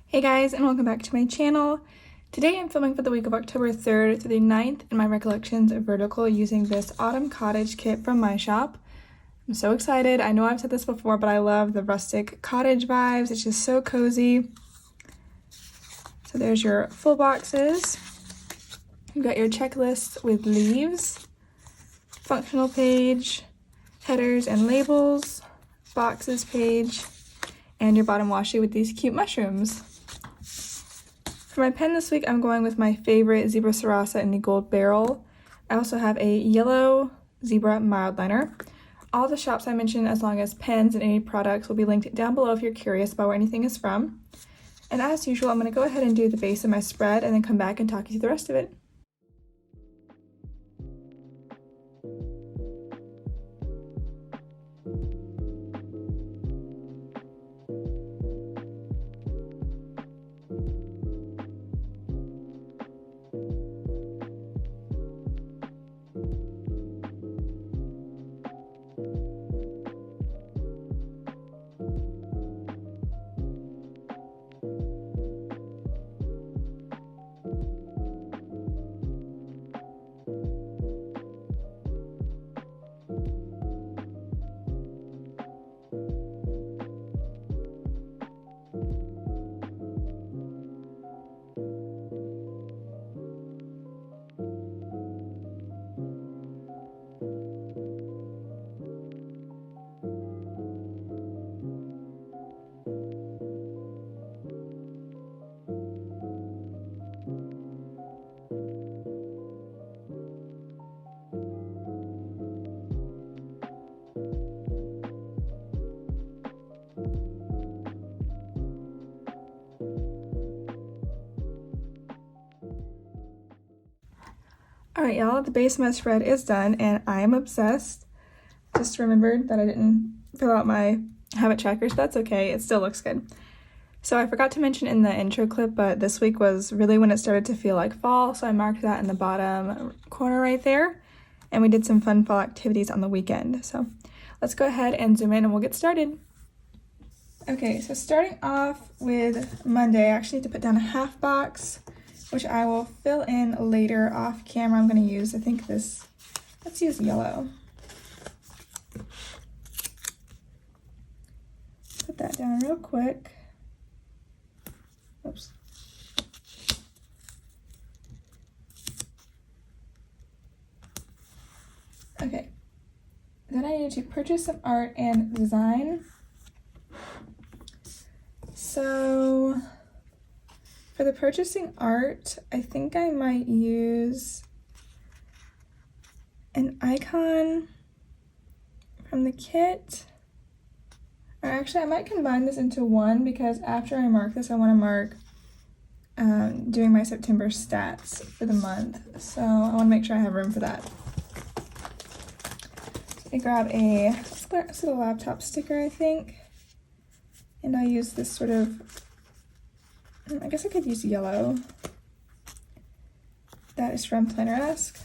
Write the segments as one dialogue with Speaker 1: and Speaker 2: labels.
Speaker 1: Hey guys, and welcome back to my channel. Today I'm filming for the week of October 3rd through the 9th in my Recollections of Vertical using this Autumn Cottage kit from my shop. I'm so excited. I know I've said this before, but I love the rustic cottage vibes. It's just so cozy. So there's your full boxes. You've got your checklist with leaves, functional page, headers and labels, boxes page, and your bottom washi with these cute mushrooms. For my pen this week, I'm going with my favorite Zebra Sarasa in the gold barrel. I also have a yellow Zebra mild liner. All the shops I mentioned, as long as pens and any products, will be linked down below if you're curious about where anything is from. And as usual, I'm going to go ahead and do the base of my spread and then come back and talk you through the rest of it. Alright y'all, the base of my spread is done and I am obsessed. Just remembered that I didn't fill out my habit tracker, so that's okay, it still looks good. So I forgot to mention in the intro clip, but this week was really when it started to feel like fall, so I marked that in the bottom corner right there. And we did some fun fall activities on the weekend. So let's go ahead and zoom in and we'll get started. Okay, so starting off with Monday, I actually need to put down a half box, which I will fill in later off camera. I'm going to use, I think this, let's use yellow. Put that down real quick. Oops. Okay, then I need to purchase some art and design. So for the purchasing art, I think I might use an icon from the kit. Or actually, I might combine this into one because after I mark this, I want to mark doing my September stats for the month. So I want to make sure I have room for that. So I grab a laptop sticker, I think. And I'll use this sort of, I guess I could use yellow. That is from Planner-esque.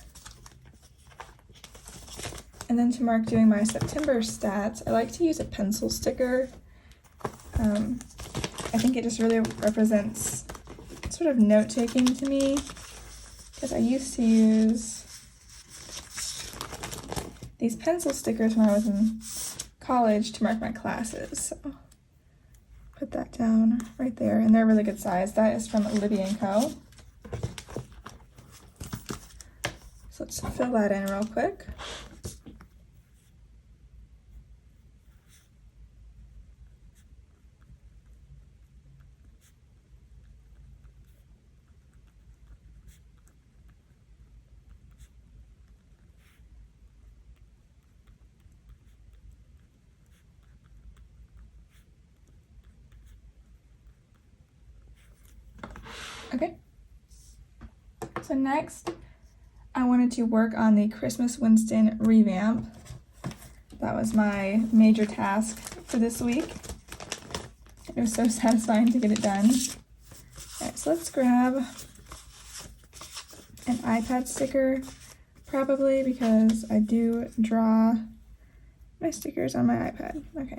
Speaker 1: And then to mark doing my September stats, I like to use a pencil sticker. I think it just really represents sort of note-taking to me, because I used to use these pencil stickers when I was in college to mark my classes. So put that down right there, and they're a really good size. That is from NightingalePaperCo. So let's fill that in real quick. Okay, so next I wanted to work on the Christmas Winston revamp. That was my major task for this week. It was so satisfying to get it done. Alright, so let's grab an iPad sticker, probably because I do draw my stickers on my iPad. Okay.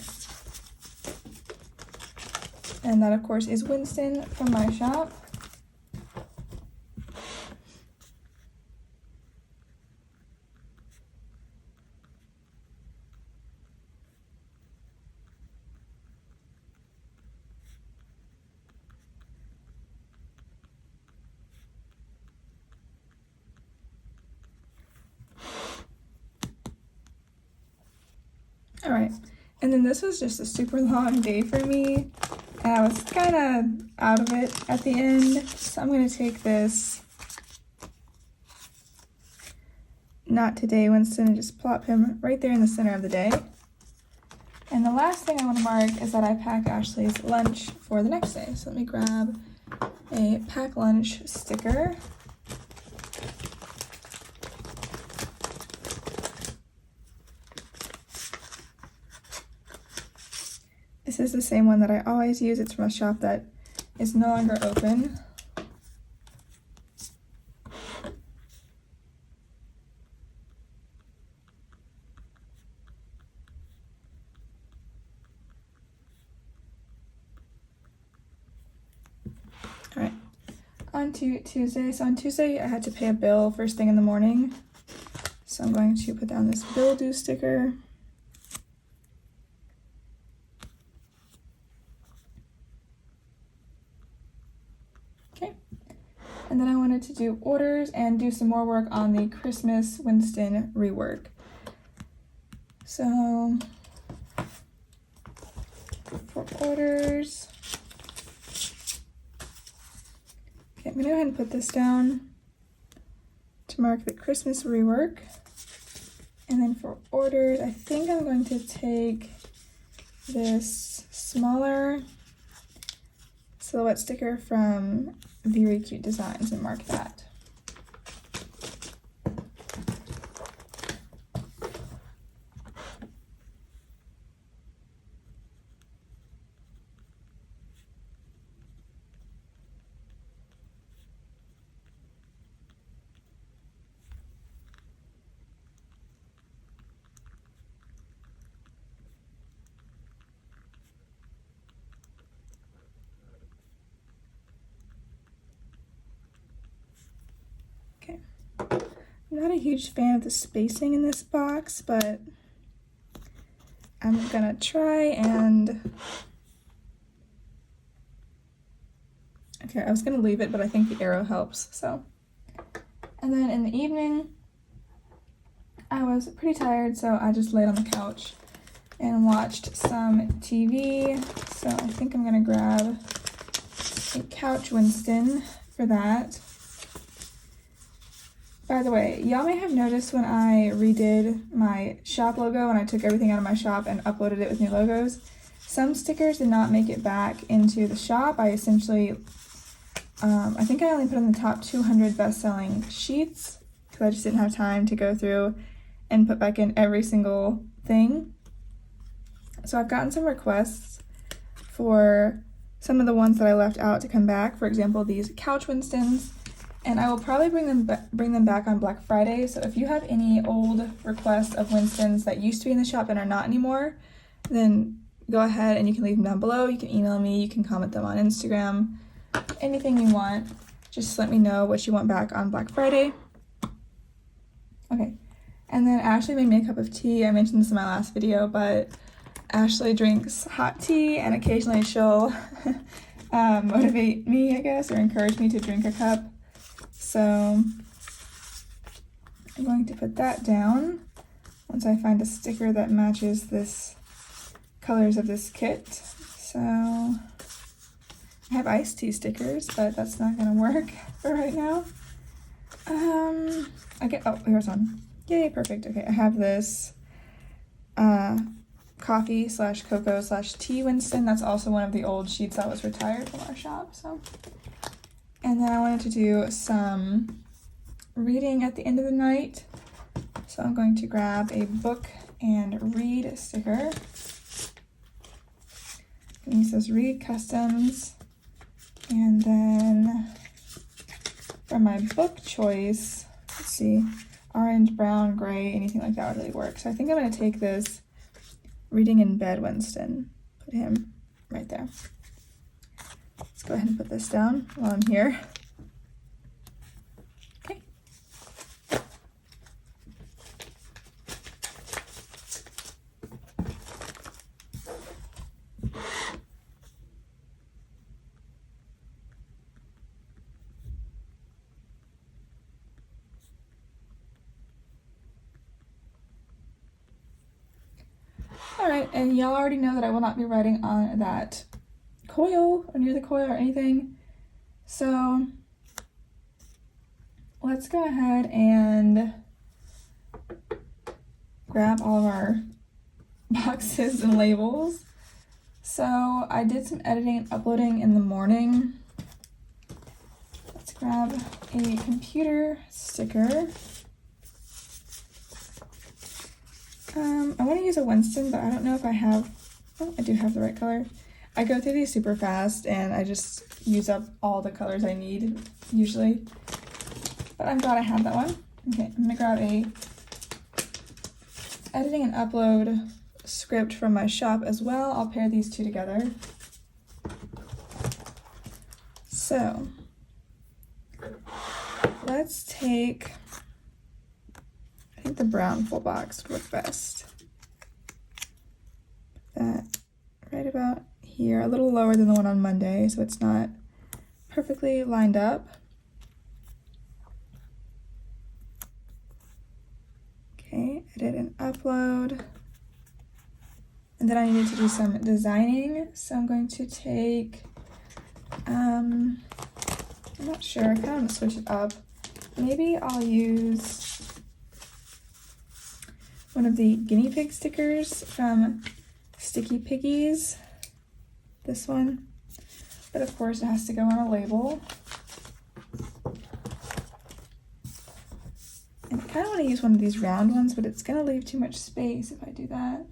Speaker 1: And that, of course, is Winston from my shop. All right, and then this was just a super long day for me, and I was kind of out of it at the end, so I'm going to take this Not Today Winston and just plop him right there in the center of the day. And the last thing I want to mark is that I pack Ashley's lunch for the next day. So let me grab a pack lunch sticker. This is the same one that I always use. It's from a shop that is no longer open. All right, on to Tuesday. So on Tuesday, I had to pay a bill first thing in the morning. So I'm going to put down this bill due sticker. Okay, and then I wanted to do orders and do some more work on the Christmas Winston rework. So for orders, okay, I'm gonna go ahead and put this down to mark the Christmas rework. And then for orders, I think I'm going to take this smaller silhouette sticker from Very Cute Designs and mark that. Okay, I'm not a huge fan of the spacing in this box, but I'm gonna try and, okay, I was gonna leave it, but I think the arrow helps, so. And then in the evening, I was pretty tired, so I just laid on the couch and watched some TV. So I think I'm gonna grab a couch Winston for that. By the way, y'all may have noticed when I redid my shop logo and I took everything out of my shop and uploaded it with new logos, some stickers did not make it back into the shop. I essentially, I think I only put in the top 200 best-selling sheets because I just didn't have time to go through and put back in every single thing. So I've gotten some requests for some of the ones that I left out to come back. For example, these couch Winstons. And I will probably bring them back on Black Friday. So if you have any old requests of Winstons that used to be in the shop and are not anymore, then go ahead and you can leave them down below. You can email me, you can comment them on Instagram, anything you want. Just let me know what you want back on Black Friday. Okay, and then Ashley made me a cup of tea. I mentioned this in my last video, but Ashley drinks hot tea and occasionally she'll motivate me, I guess, or encourage me to drink a cup. So I'm going to put that down once I find a sticker that matches this colors of this kit. So I have iced tea stickers, but that's not gonna work for right now. Oh, here's one. Yay, perfect. Okay, I have this coffee / cocoa / tea Winston. That's also one of the old sheets that was retired from our shop. So. And then I wanted to do some reading at the end of the night. So I'm going to grab a book and read sticker. And use this Read Customs. And then for my book choice, let's see, orange, brown, gray, anything like that would really work. So I think I'm going to take this Reading in Bed Winston. Put him right there. Let's go ahead and put this down while I'm here. Okay. Alright, and y'all already know that I will not be writing on that coil or near the coil or anything. So let's go ahead and grab all of our boxes and labels. So I did some editing and uploading in the morning. Let's grab a computer sticker. I want to use a Winston, but I don't know if I have, oh, I do have the right color. I go through these super fast and I just use up all the colors I need usually, but I'm glad I have that one. Okay, I'm gonna grab a editing and upload script from my shop as well. I'll pair these two together. So let's take, I think the brown full box would work best. That right about here, a little lower than the one on Monday, so it's not perfectly lined up. Okay, edit and upload. And then I needed to do some designing, so I'm going to take, I'm not sure, I kind of want to switch it up. Maybe I'll use one of the guinea pig stickers from Sticky Piggies, this one, but of course it has to go on a label. And I kind of want to use one of these round ones, but it's going to leave too much space if I do that.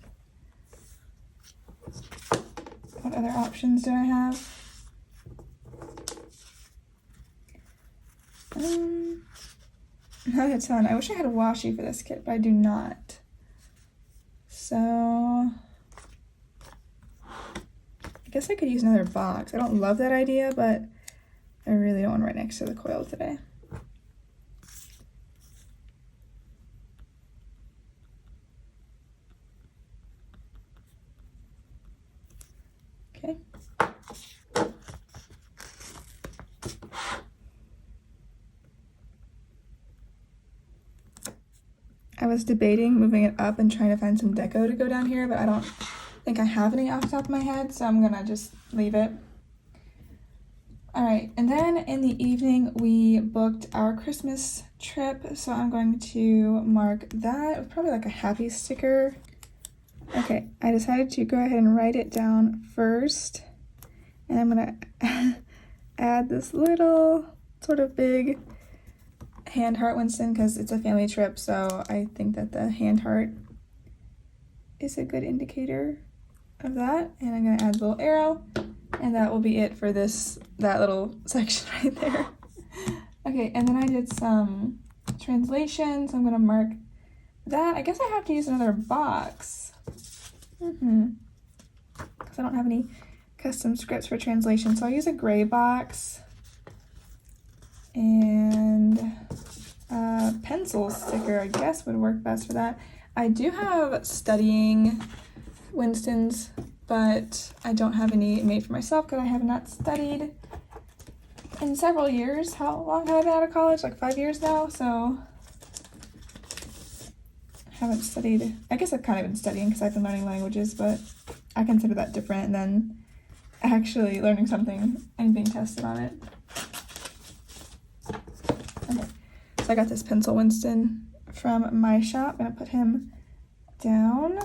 Speaker 1: What other options do I have? Not a ton. I wish I had a washi for this kit, but I do not. So I guess I could use another box. I don't love that idea, but I really don't want to write next to the coil today. Okay. I was debating moving it up and trying to find some deco to go down here, but I don't think I have any off the top of my head, so I'm gonna just leave it. All right, and then in the evening, we booked our Christmas trip, so I'm going to mark that with probably like a happy sticker. Okay, I decided to go ahead and write it down first, and I'm gonna add this little sort of big hand heart Winston because it's a family trip, so I think that the hand heart is a good indicator of that. And I'm gonna add a little arrow, and that will be it for that little section right there. Okay, and then I did some translations. I'm gonna mark that. I guess I have to use another box. Because I don't have any custom scripts for translation, so I'll use a gray box. And a pencil sticker, I guess, would work best for that. I do have studying Winstons, but I don't have any made for myself because I have not studied in several years. How long have I been out of college? Like 5 years now, so I haven't studied. I guess I've kind of been studying because I've been learning languages, but I consider that different than actually learning something and being tested on it. Okay, so I got this pencil Winston from my shop. I'm gonna put him down.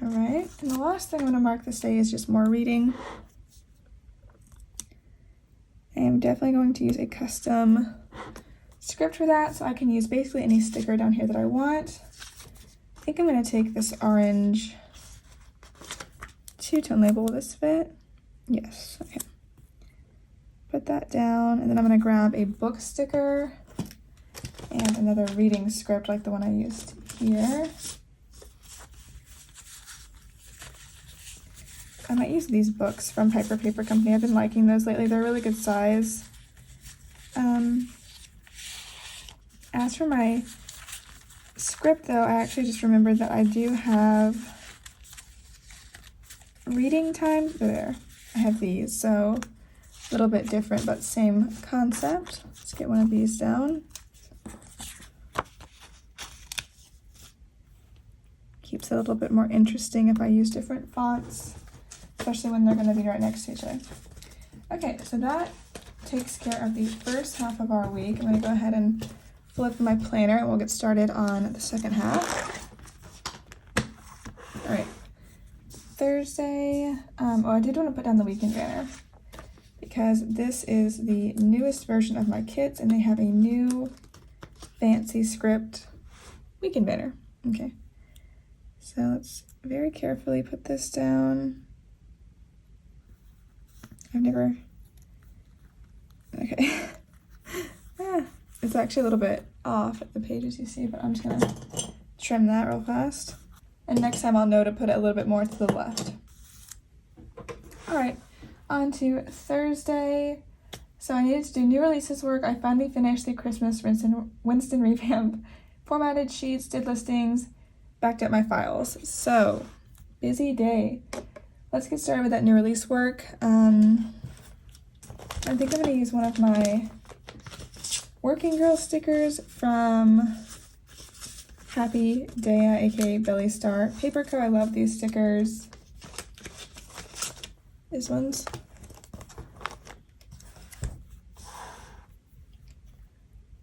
Speaker 1: All right, and the last thing I'm gonna mark this day is just more reading. I am definitely going to use a custom script for that, so I can use basically any sticker down here that I want. I think I'm going to take this orange two-tone label. Will this fit? Yes, okay. Put that down, and then I'm gonna grab a book sticker and another reading script like the one I used here. I might use these books from Piper Paper Company. I've been liking those lately. They're a really good size. As for my script, though, I actually just remembered that I do have reading time. There, I have these, so a little bit different, but same concept. Let's get one of these down. Keeps it a little bit more interesting if I use different fonts, especially when they're going to be right next to each other. Okay, so that takes care of the first half of our week. I'm going to go ahead and flip my planner and we'll get started on the second half. All right, Thursday. I did want to put down the weekend banner because this is the newest version of my kits and they have a new fancy script weekend banner. Okay, so let's very carefully put this down. Okay. It's actually a little bit off at the pages you see, but I'm just gonna trim that real fast. And next time I'll know to put it a little bit more to the left. All right, on to Thursday. So I needed to do new releases work. I finally finished the Christmas Winston revamp, formatted sheets, did listings, backed up my files. So, busy day. Let's get started with that new release work. I think I'm gonna use one of my Working Girl stickers from Happy Daya, aka Belly Star Paperco. I love these stickers. These ones.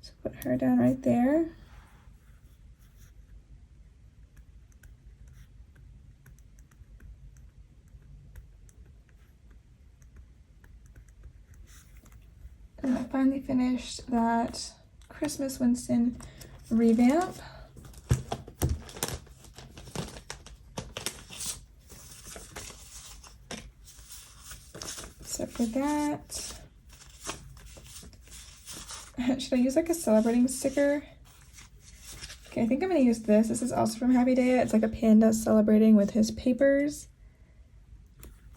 Speaker 1: So put her down right there. And I finally finished that Christmas Winston revamp. So for that, should I use like a celebrating sticker? Okay, I think I'm gonna use this. This is also from Happy Day. It's like a panda celebrating with his papers.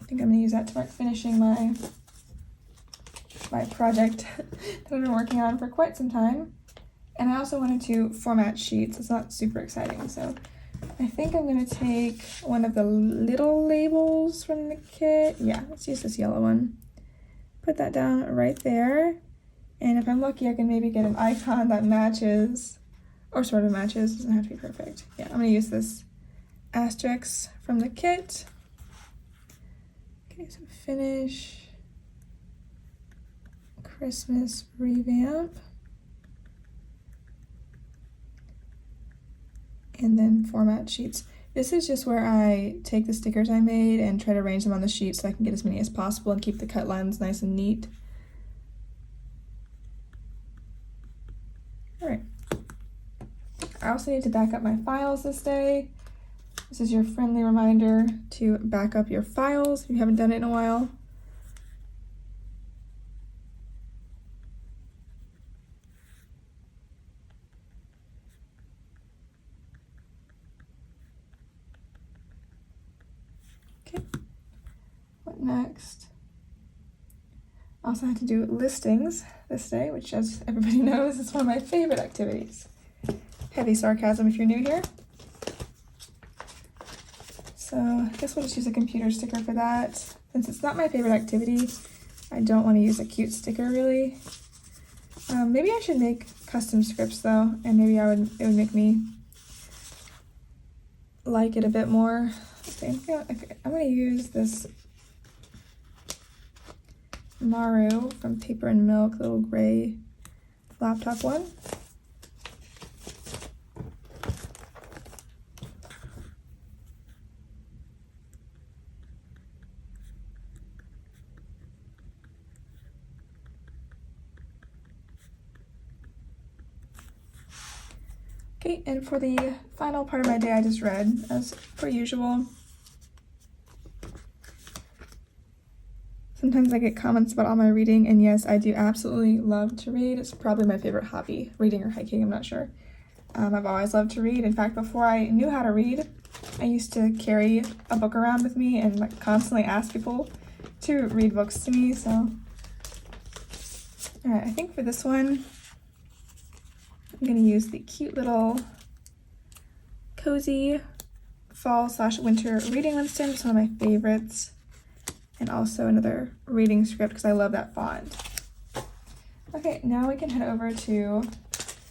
Speaker 1: I think I'm gonna use that to mark finishing my project that I've been working on for quite some time. And I also wanted to format sheets. It's not super exciting, so I think I'm gonna take one of the little labels from the kit. Yeah, let's use this yellow one. Put that down right there. And if I'm lucky, I can maybe get an icon that matches, or sort of matches, doesn't have to be perfect. Yeah, I'm gonna use this asterisk from the kit. Okay, so finish Christmas revamp. And then format sheets. This is just where I take the stickers I made and try to arrange them on the sheet so I can get as many as possible and keep the cut lines nice and neat. All right. I also need to back up my files this day. This is your friendly reminder to back up your files if you haven't done it in a while. Next, I also had to do listings this day, which, as everybody knows, is one of my favorite activities. Heavy sarcasm if you're new here. So I guess we'll just use a computer sticker for that. Since it's not my favorite activity, I don't want to use a cute sticker really. Maybe I should make custom scripts though, and maybe it would make me like it a bit more. Okay, I'm gonna use this Maru from Paper and Milk, little gray laptop one. Okay, and for the final part of my day, I just read, as per usual. Sometimes I get comments about all my reading, and yes, I do absolutely love to read. It's probably my favorite hobby, reading or hiking, I'm not sure. I've always loved to read. In fact, before I knew how to read, I used to carry a book around with me and like constantly ask people to read books to me, so. All right, I think for this one, I'm gonna use the cute little cozy fall/winter reading Winston. It's one of my favorites. And also another reading script because I love that font. Okay, now we can head over to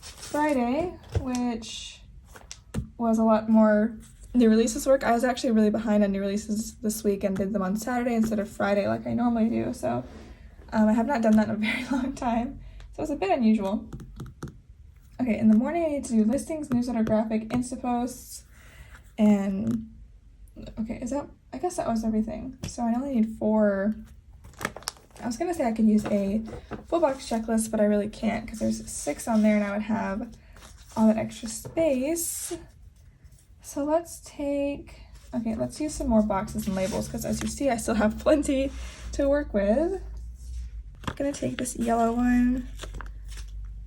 Speaker 1: Friday, which was a lot more new releases work. I was actually really behind on new releases this week and did them on Saturday instead of Friday like I normally do. So I have not done that in a very long time. So it's a bit unusual. Okay, in the morning I need to do listings, newsletter, graphic, Insta posts, and okay, I guess that was everything. So I only need 4. I was gonna say I could use a full box checklist, but I really can't because there's 6 on there and I would have all that extra space. So let's use some more boxes and labels because as you see, I still have plenty to work with. I'm gonna take this yellow one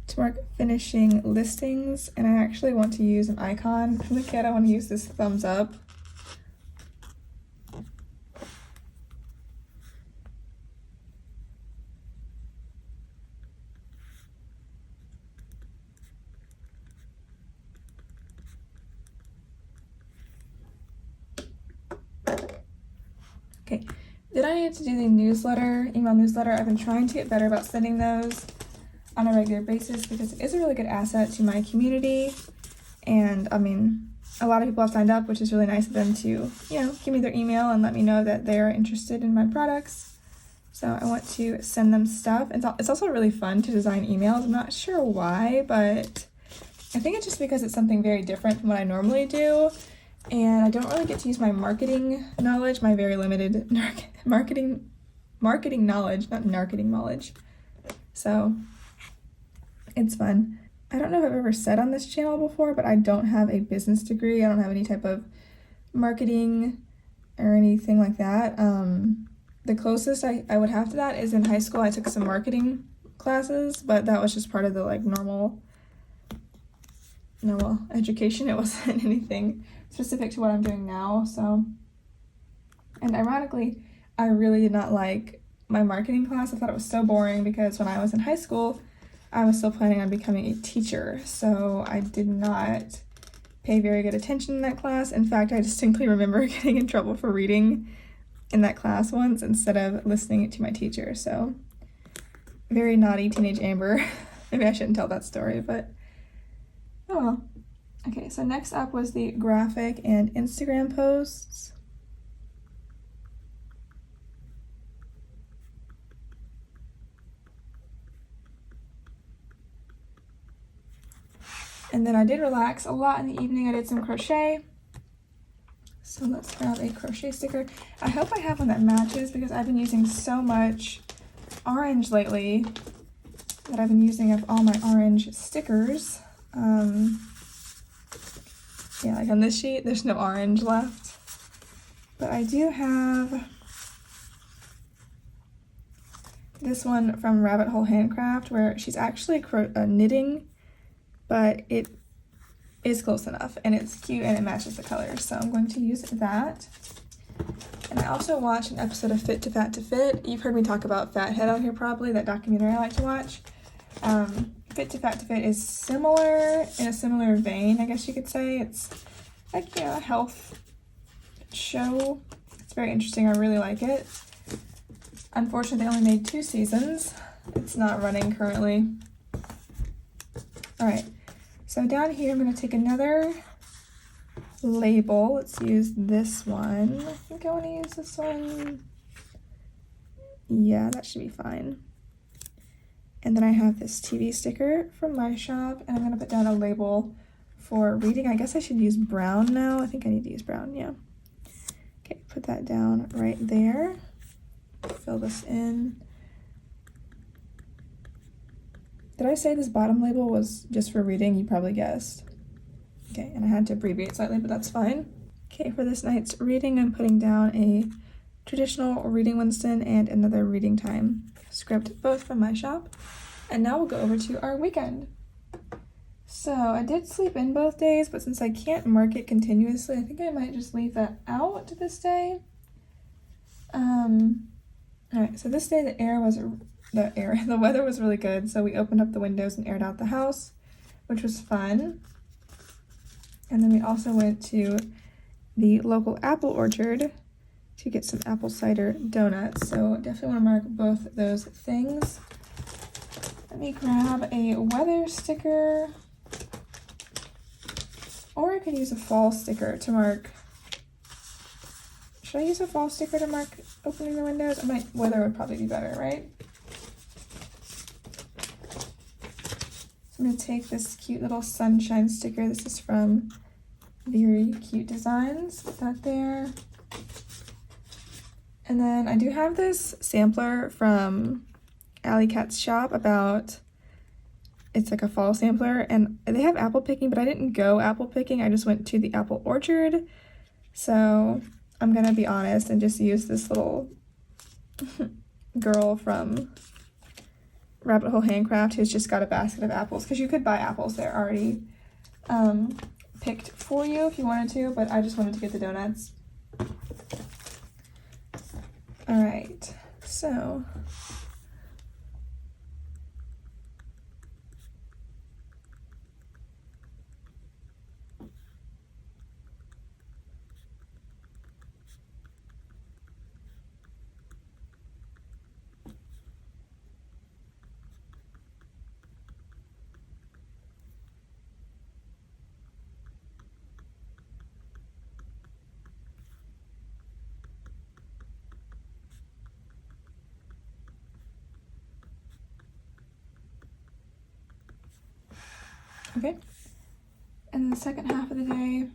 Speaker 1: to mark finishing listings, and I actually want to use an icon from the kit. I want to use this thumbs up. Okay, then I need to do the email newsletter. I've been trying to get better about sending those on a regular basis because it is a really good asset to my community. And I mean, a lot of people have signed up, which is really nice of them to, give me their email and let me know that they're interested in my products. So I want to send them stuff. It's also really fun to design emails. I'm not sure why, but I think it's just because it's something very different from what I normally do. And I don't really get to use my marketing knowledge, my very limited marketing knowledge, not marketing knowledge. So it's fun. I don't know if I've ever said on this channel before, but I don't have a business degree. I don't have any type of marketing or anything like that. The closest I would have to that is in high school. I took some marketing classes, but that was just part of the like normal education. It wasn't anything specific to what I'm doing now. So, and ironically, I really did not like my marketing class. I thought it was so boring because when I was in high school, I was still planning on becoming a teacher. So I did not pay very good attention in that class. In fact, I distinctly remember getting in trouble for reading in that class once instead of listening to my teacher. So very naughty teenage Amber. Maybe I shouldn't tell that story, but oh well. Okay, so next up was the graphic and Instagram posts. And then I did relax a lot in the evening. I did some crochet. So let's grab a crochet sticker. I hope I have one that matches because I've been using so much orange lately that I've been using up all my orange stickers. Yeah, like on this sheet, there's no orange left. But I do have this one from Rabbit Hole Handcraft where she's actually knitting, but it is close enough and it's cute and it matches the colors. So I'm going to use that. And I also watched an episode of Fit to Fat to Fit. You've heard me talk about Fathead out here probably, that documentary I like to watch. Fit to Fat to Fit is similar, in a similar vein, I guess you could say. It's like, a health show. It's very interesting. I really like it. Unfortunately, they only made 2 seasons. It's not running currently. All right, so down here, I'm going to take another label. Let's use this one. I think I want to use this one. Yeah, that should be fine. And then I have this TV sticker from my shop, and I'm going to put down a label for reading. I guess I should use brown now. I think I need to use brown, yeah. Okay, put that down right there. Fill this in. Did I say this bottom label was just for reading? You probably guessed. Okay, and I had to abbreviate slightly, but that's fine. Okay, for this night's reading, I'm putting down a traditional reading Winston and another reading time script, both from my shop. And now we'll go over to our weekend. So I did sleep in both days, but since I can't mark it continuously, I think I might just leave that out this day. Alright, so this day the weather was really good, so we opened up the windows and aired out the house, which was fun. And then we also went to the local apple orchard to get some apple cider donuts. So definitely want to mark both those things. Let me grab a weather sticker, or I could use a fall sticker to mark. Should I use a fall sticker to mark opening the windows? Weather would probably be better, right? So I'm going to take this cute little sunshine sticker. This is from Very Cute Designs. Put that there. And then I do have this sampler from Alley Cat's shop it's like a fall sampler, and they have apple picking, but I didn't go apple picking. I just went to the apple orchard. So I'm gonna be honest and just use this little girl from Rabbit Hole Handcraft who's just got a basket of apples, because you could buy apples there already picked for you if you wanted to, but I just wanted to get the donuts. All right, so okay, and the second half of the day,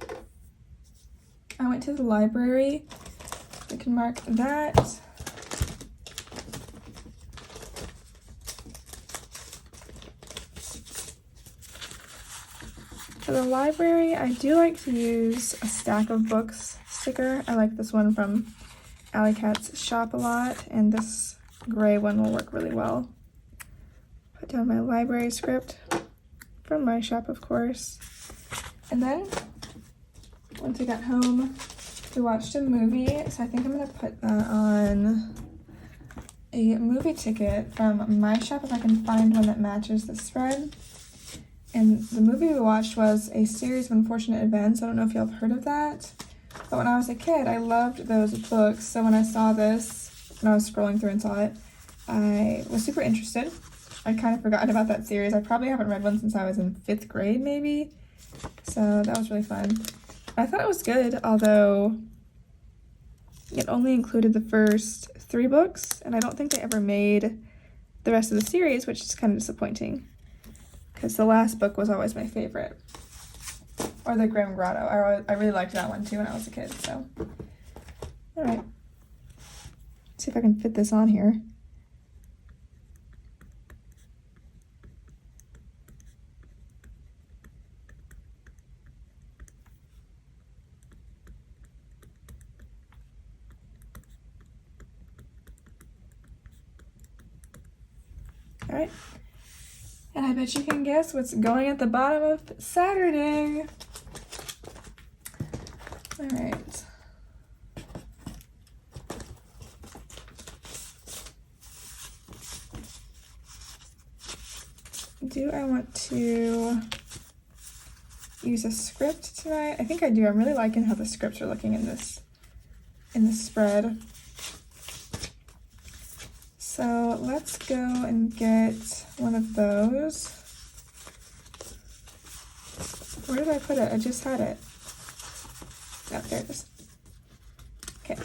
Speaker 1: I went to the library. I can mark that. For the library, I do like to use a stack of books sticker. I like this one from Alley Cat's shop a lot, and this gray one will work really well. Put down my library script from my shop, of course. And then once I got home, we watched a movie, so I think I'm gonna put that on a movie ticket from my shop if I can find one that matches the spread. And the movie we watched was A Series of Unfortunate Events. I don't know if y'all have heard of that, but when I was a kid, I loved those books. So when I saw this, when I was scrolling through and saw it, I was super interested. I'd kind of forgotten about that series. I probably haven't read one since I was in 5th grade, maybe. So that was really fun. I thought it was good, although it only included the first 3 books, and I don't think they ever made the rest of the series, which is kind of disappointing, because the last book was always my favorite. Or the Grim Grotto. I really liked that one too when I was a kid, so. All right. Let's see if I can fit this on here. All right, and I bet you can guess what's going at the bottom of Saturday. All right. Do I want to use a script tonight? I think I do. I'm really liking how the scripts are looking in this spread. So let's go and get one of those. Where did I put it? I just had it. Oh, there it is. Okay.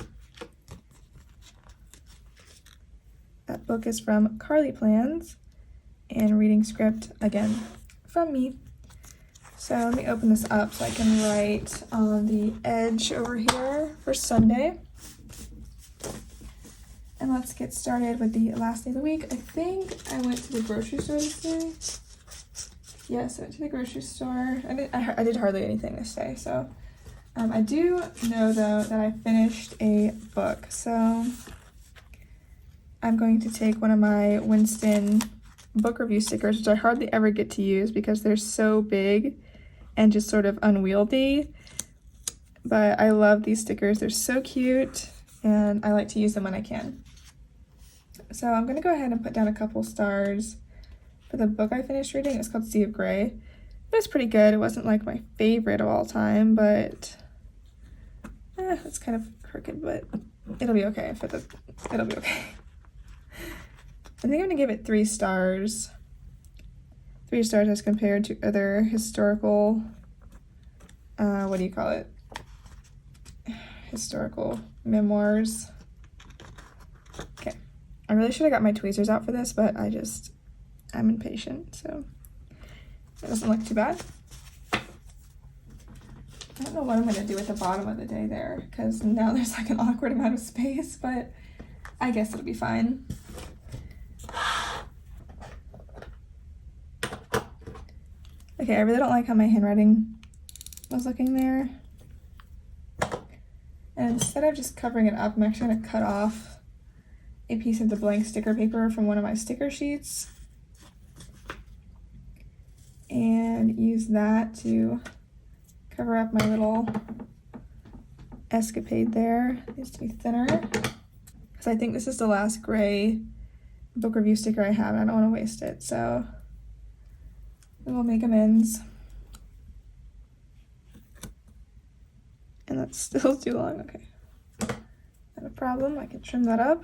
Speaker 1: That book is from Carly Plans, and reading script, again, from me. So let me open this up so I can write on the edge over here for Sunday. And let's get started with the last day of the week. I think I went to the grocery store this day. Yes, I went to the grocery store. I did hardly anything this day, so I do know though that I finished a book, so I'm going to take one of my Winston book review stickers, which I hardly ever get to use because they're so big and just sort of unwieldy, but I love these stickers. They're so cute and I like to use them when I can. So I'm gonna go ahead and put down a couple stars for the book I finished reading. It's called Sea of Grey. It was pretty good. It wasn't like my favorite of all time, but it's kind of crooked, but it'll be okay it'll be okay. I think I'm gonna give it 3 stars. 3 stars as compared to other historical, what do you call it? Historical memoirs. Okay, I really should have got my tweezers out for this, but I'm impatient, so it doesn't look too bad. I don't know what I'm gonna do at the bottom of the day there, because now there's like an awkward amount of space, but I guess it'll be fine. Okay, I really don't like how my handwriting was looking there. And instead of just covering it up, I'm actually gonna cut off a piece of the blank sticker paper from one of my sticker sheets and use that to cover up my little escapade there. It needs to be thinner because I think this is the last gray book review sticker I have and I don't want to waste it, so we will make amends. And that's still too long. Okay, not a problem, I can trim that up.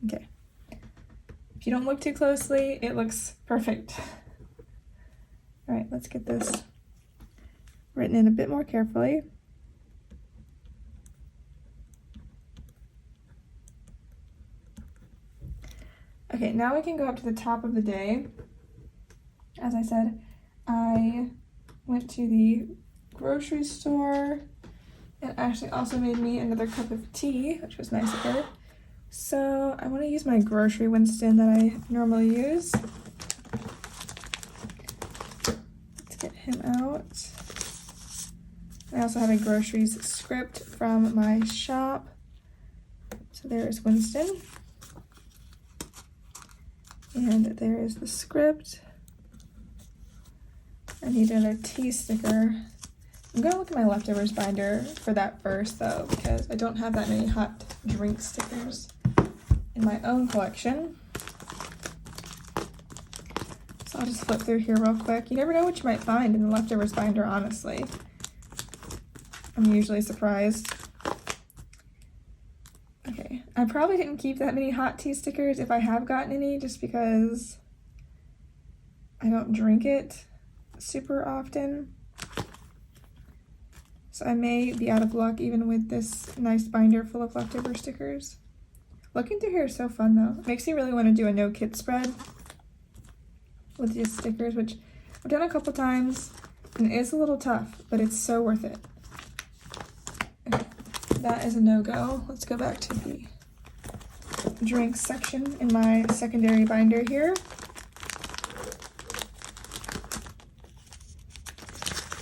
Speaker 1: Okay, if you don't look too closely, it looks perfect. All right, let's get this written in a bit more carefully. Okay, now we can go up to the top of the day. As I said, I went to the grocery store and Ashley also made me another cup of tea, which was nice of her. So I want to use my grocery Winston that I normally use. Let's get him out. I also have a groceries script from my shop. So there's Winston. And there is the script. I need another tea sticker. I'm gonna look at my leftovers binder for that first though, because I don't have that many hot drink stickers in my own collection. So I'll just flip through here real quick. You never know what you might find in the leftovers binder, honestly. I'm usually surprised. Okay, I probably didn't keep that many hot tea stickers if I have gotten any, just because I don't drink it super often. So I may be out of luck even with this nice binder full of leftover stickers. Looking through here is so fun though. It makes me really want to do a no kit spread with these stickers, which I've done a couple times and it is a little tough, but it's so worth it. Okay, that is a no-go. Let's go back to the drinks section in my secondary binder here.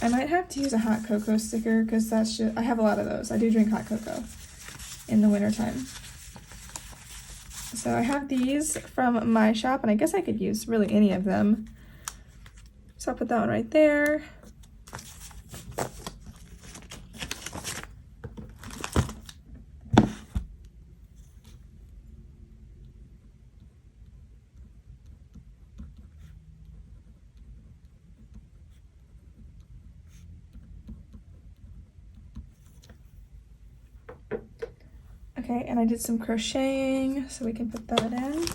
Speaker 1: I might have to use a hot cocoa sticker because that's just, I have a lot of those. I do drink hot cocoa in the wintertime. So I have these from my shop and I guess I could use really any of them. So I'll put that one right there. Okay, and I did some crocheting, so we can put that in.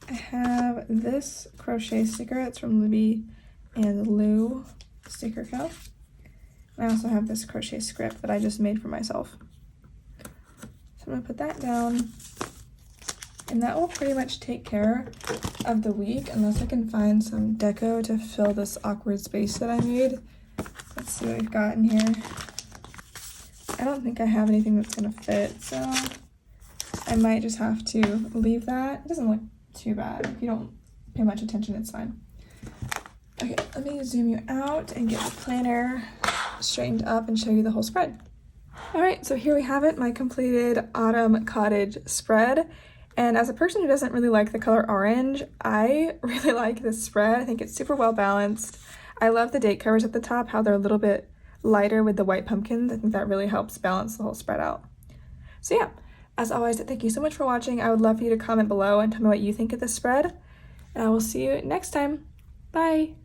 Speaker 1: I have this crochet sticker. It's from Libby and Lou Sticker Co. I also have this crochet script that I just made for myself. So I'm gonna put that down. And that will pretty much take care of the week, unless I can find some deco to fill this awkward space that I made. Let's see what we've got in here. I don't think I have anything that's gonna fit, so I might just have to leave that. It doesn't look too bad. If you don't pay much attention, it's fine. Okay, let me zoom you out and get the planner straightened up and show you the whole spread. All right, so here we have it, my completed autumn cottage spread. And as a person who doesn't really like the color orange, I really like this spread. I think it's super well balanced. I love the date covers at the top, how they're a little bit lighter with the white pumpkins. I think that really helps balance the whole spread out. So yeah, as always, thank you so much for watching. I would love for you to comment below and tell me what you think of this spread. And I will see you next time. Bye.